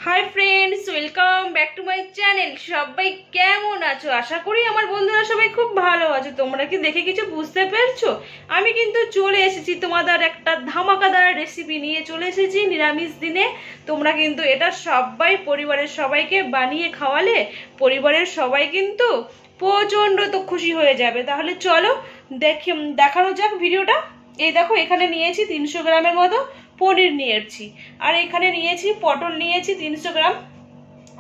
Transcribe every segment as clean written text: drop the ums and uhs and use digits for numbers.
Hi friends, welcome back to my channel. সবাই কেমন আছো? আশা করি আমার বন্ধুরা সবাই খুব ভালো আছো। তোমরা কি দেখে কিছু বুঝতে পেরেছো? আমি কিন্তু চলে এসেছি তোমাদের একটা ধামাকাদার রেসিপি নিয়ে চলে এসেছি নিরামিষ দিনে। তোমরা কিন্তু এটা সবাই পরিবারের সবাইকে বানিয়ে খাওয়ালে পরিবারের সবাই কিন্তু প্রচণ্ড তো খুশি হয়ে যাবে। তাহলে চলো দেখানো যাক ভিডিওটা। এই দেখো, এখানে নিয়েছি 300 গ্রামের মতো পনির নিয়েছি, আর এখানে নিয়েছি পটল নিয়েছি 300 গ্রাম,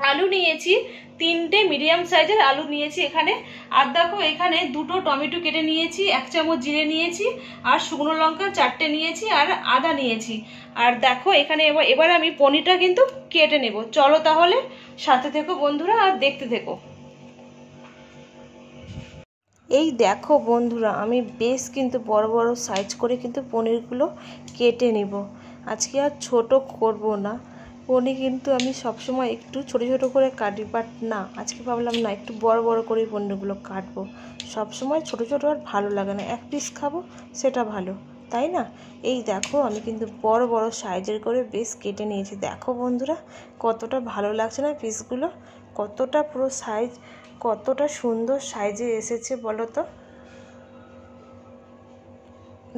আলু নিয়েছি 3টে মিডিয়াম সাইজের আলু নিয়েছি এখানে। আর দেখো, এখানে 2টো টমেটো কেটে নিয়েছি, 1 চামচ জিরে নিয়েছি, আর শুকনো লঙ্কা 4টে নিয়েছি, আর আদা নিয়েছি। আর দেখো এখানে এবার আমি পনিরটা কিন্তু কেটে নেব। চলো তাহলে সাথে থেকো বন্ধুরা, আর দেখতে থেকো। এই দেখো বন্ধুরা, আমি বেশ কিন্তু বড় বড় সাইজ করে কিন্তু পনিরগুলো কেটে নিব। আজকে আর ছোট করব না, পনির কিন্তু আমি সবসময় একটু ছোট ছোট করে কাটি, বাট না, আজকে ভাবলাম না, একটু বড় বড় করে পনিরগুলো কাটবো। সবসময় ছোট ছোট আর ভালো লাগে না, 1 পিস খাবো সেটা ভালো, তাই না? এই দেখো, আমি কিন্তু বড় বড় সাইজের করে বেশ কেটে নিয়েছি। দেখো বন্ধুরা, কতটা ভালো লাগছে না পিসগুলো, কতটা পুরো সাইজ, কতটা সুন্দর সাইজে এসেছে বলো তো।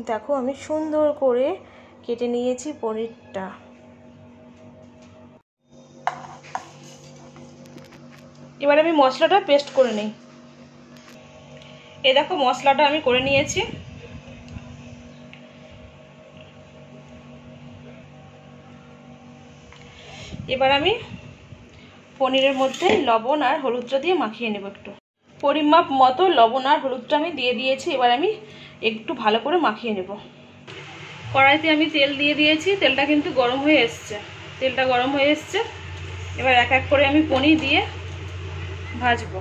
দেখো, আমি সুন্দর করে কেটে নিয়েছি পনিরটা। এবার আমি মশলাটা পেস্ট করে নিই। এই দেখো, মশলাটা আমি করে নিয়েছি। এবার আমি পনিরের মধ্যে লবণ আর হলুদটা দিয়ে মাখিয়ে নেব। একটু পরিমাপ মতো লবণ আর হলুদটা আমি দিয়ে দিয়েছি। এবার আমি একটু ভালো করে মাখিয়ে নেব। কড়াইতে আমি তেল দিয়ে দিয়েছি, তেলটা কিন্তু গরম হয়ে এসছে। তেলটা গরম হয়ে এসছে, এবার এক এক করে আমি পনির দিয়ে ভাজবো।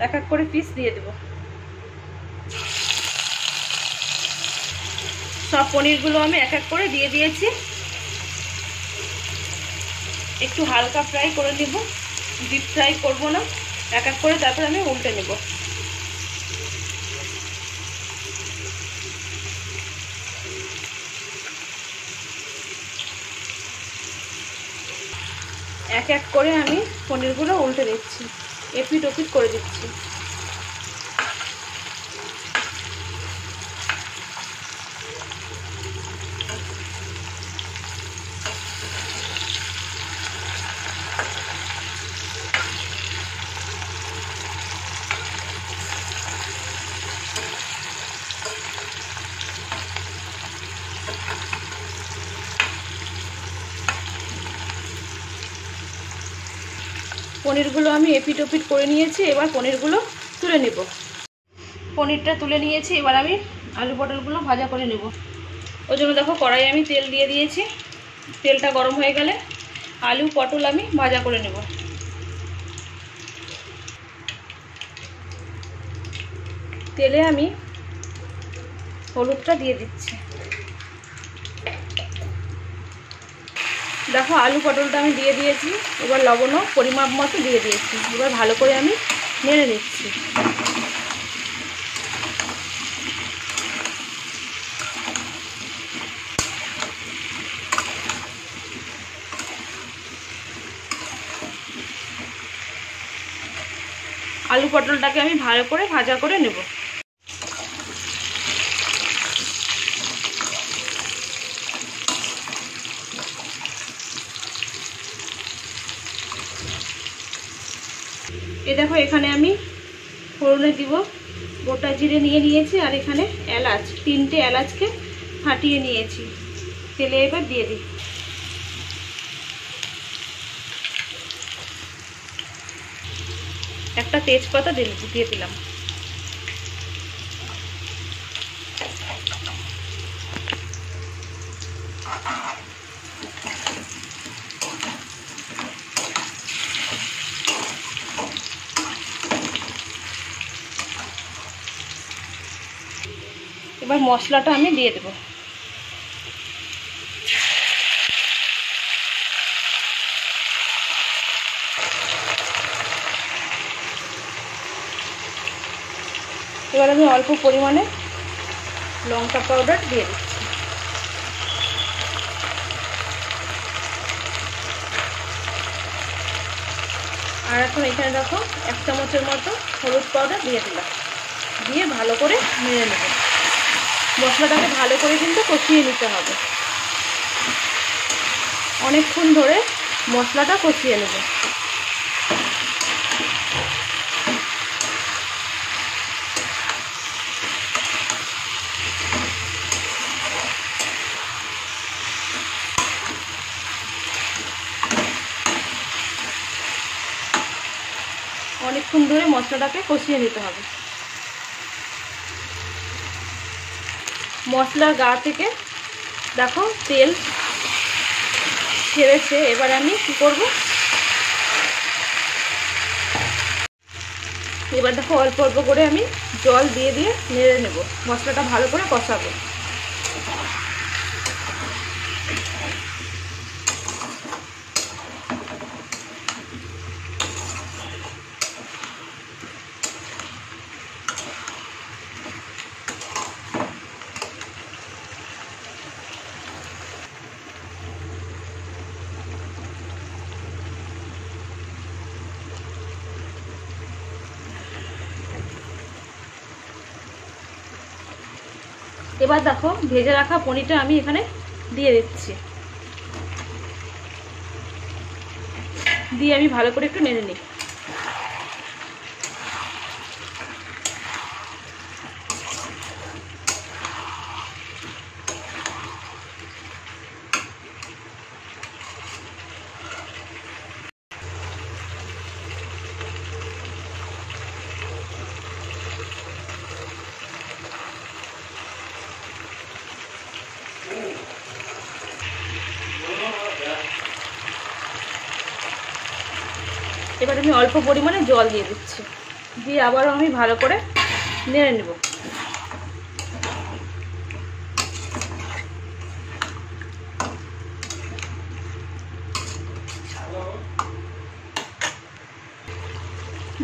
এক এক করে পিস দিয়ে দেব। সব পনিরগুলো আমি এক এক করে দিয়ে দিয়েছি। একটু হালকা ফ্রাই করে নেব, ডিপ ফ্রাই করব না। এক এক করে তারপর আমি উল্টে নেব। এক এক করে আমি পনিরগুলো উল্টে দিচ্ছি, এপিট ওপিট করে দিচ্ছি। পনিরগুলো আমি এপিট ওপিট করে নিয়েছি। এবার পনিরগুলো তুলে নেব। পনিরটা তুলে নিয়েছি, এবার আমি আলু পটলগুলো ভাজা করে নেব। ওই জন্য দেখো, কড়াই আমি তেল দিয়ে দিয়েছি। তেলটা গরম হয়ে গেলে আলু পটল আমি ভাজা করে নেব। তেলে আমি হলুদটা দিয়ে দিচ্ছি। দেখো, আলু পটলটা আমি দিয়ে দিয়েছি। এবার লবণও পরিমাপ মতো দিয়ে দিয়েছি। এবার ভালো করে আমি নেড়ে নিচ্ছি। আলু পটলটাকে আমি ভালো করে ভাজা করে নেব। এই দেখো, এখানে আমি ফোড়নে দিব গোটা জিরে নিয়ে নিয়েছি, আর এখানে এলাচ, 3টে এলাচকে ফাটিয়ে নিয়েছি। তেলে এবার দিয়ে দিই। একটা তেজপাতা দিয়ে দিলাম। এবার মশলাটা আমি দিয়ে দেব। এবার আমি অল্প পরিমাণে লঙ্কা পাউডার দিয়ে দিচ্ছি। এখন এখানে দেখো 1 চামচের মতো হলুদ পাউডার দিয়ে দিলাম, দিয়ে ভালো করে নেড়ে নেব। মশলাটাকে ভালো করে কিন্তু কষিয়ে নিতে হবে, অনেকক্ষণ ধরে মশলাটা কষিয়ে নেব। অনেকক্ষণ ধরে মশলাটাকে কষিয়ে নিতে হবে। মশলার গা থেকে দেখো তেল ছেড়েছে। এবার আমি কি করব, এবার দেখো অল্প অল্প করে আমি জল দিয়ে দিয়ে নেড়ে নেব, মশলাটা ভালো করে কষাবো। এবার দেখো ভেজে রাখা পনিরটা আমি এখানে দিয়ে দিচ্ছি, দিয়ে আমি ভালো করে একটু নেড়ে নিই। এবার আমি অল্প পরিমাণে জল দিয়ে দিচ্ছি, দিয়ে আবারও আমি ভালো করে নেড়ে নেব।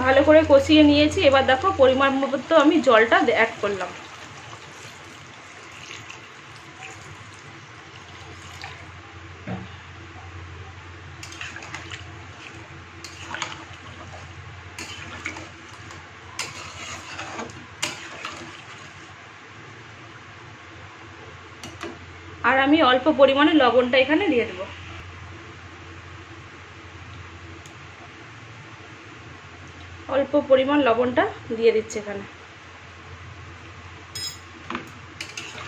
ভালো করে কষিয়ে নিয়েছি। এবার দেখো পরিমাণ মতো আমি জলটা অ্যাড করলাম। আর আমি অল্প পরিমাণে লবণটা এখানে দিয়ে দেব। অল্প পরিমাণ লবণটা দিয়ে দিচ্ছি এখানে,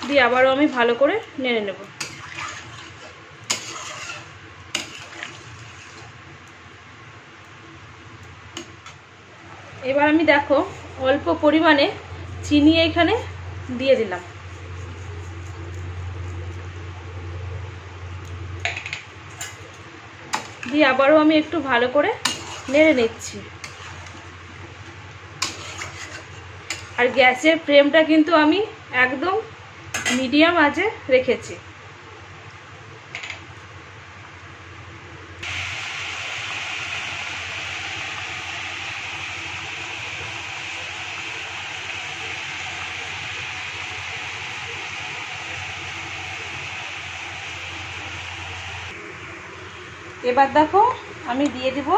দিয়ে আবারও আমি ভালো করে নেড়ে নেব। এবার আমি দেখো অল্প পরিমাণে চিনি এখানে দিয়ে দিলাম, দিয়ে আবারও আমি একটু ভালো করে নেড়ে নিচ্ছি। আর গ্যাসের ফ্লেমটা কিন্তু আমি একদম মিডিয়াম আঁচে রেখেছি। এবার দেখো আমি দিয়ে দেব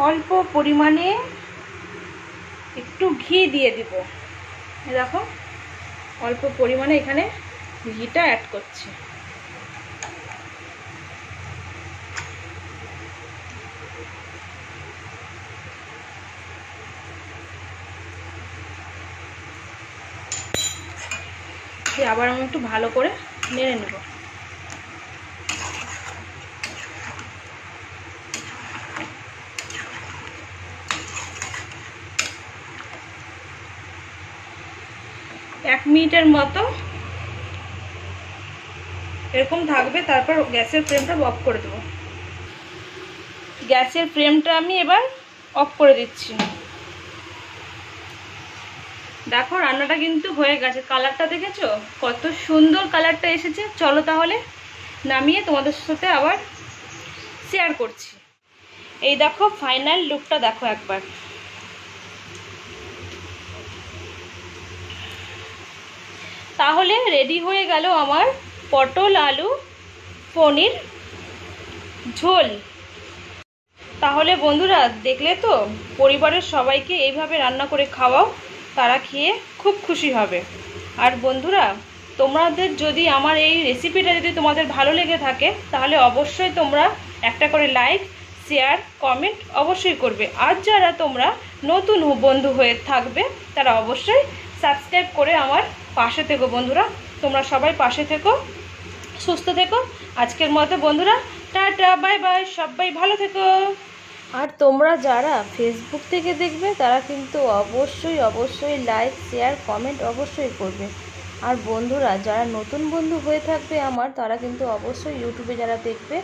অল্প পরিমাণে একটু ঘি দিয়ে দিব। দেখো অল্প পরিমাণে এখানে ঘিটা অ্যাড করছি। আবার আমি একটু ভালো করে নেড়ে নেব। এক মিনিটের মতো এরকম থাকবে, তারপর গ্যাসের ফ্লেমটা অফ করে দেব। গ্যাসের ফ্লেমটা আমি এবার অফ করে দিচ্ছি। দেখো রান্নাটা কিন্তু হয়ে গেছে। কালারটা দেখেছো কত সুন্দর কালারটা এসেছে। চলো তাহলে নামিয়ে তোমাদের সাথে আবার শেয়ার করছি। এই দেখো ফাইনাল লুকটা দেখো একবার। তাহলে রেডি হয়ে গেল আমার পটল আলু পনির ঝোল। তাহলে বন্ধুরা দেখলে তো, পরিবারের সবাইকে এইভাবে রান্না করে খাওয়াও, তারা খেয়ে খুব খুশি হবে। আর বন্ধুরা, তোমাদের যদি আমার এই রেসিপিটা যদি তোমাদের ভালো লেগে থাকে, তাহলে অবশ্যই তোমরা একটা করে লাইক, শেয়ার, কমেন্ট অবশ্যই করবে। আর যারা তোমরা নতুন বন্ধু হয়ে থাকবে, তারা অবশ্যই সাবস্ক্রাইব করে আমার পাশে থেকো। বন্ধুরা, তোমরা সবাই পাশে থেকো, সুস্থ থেকো। আজকের মতো বন্ধুরা টাটা, বাই বাই, সবাই ভালো থেকো। আর তোমরা যারা ফেসবুক থেকে দেখবে, তারা কিন্তু অবশ্যই লাইক, শেয়ার, কমেন্ট অবশ্যই করবে। আর বন্ধুরা যারা নতুন বন্ধু হয়ে থাকবে আমার, তারা কিন্তু অবশ্যই ইউটিউবে যারা দেখবে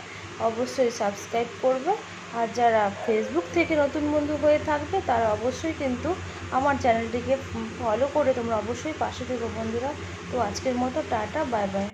অবশ্যই সাবস্ক্রাইব করবে। আর যারা ফেসবুক থেকে নতুন বন্ধু হয়ে থাকবে, তারা অবশ্যই কিন্তু আমার চ্যানেলটিকে ফলো করে তোমরা অবশ্যই পাশে থেকো বন্ধুরা। তো আজকের মতো টাটা, বাই বাই।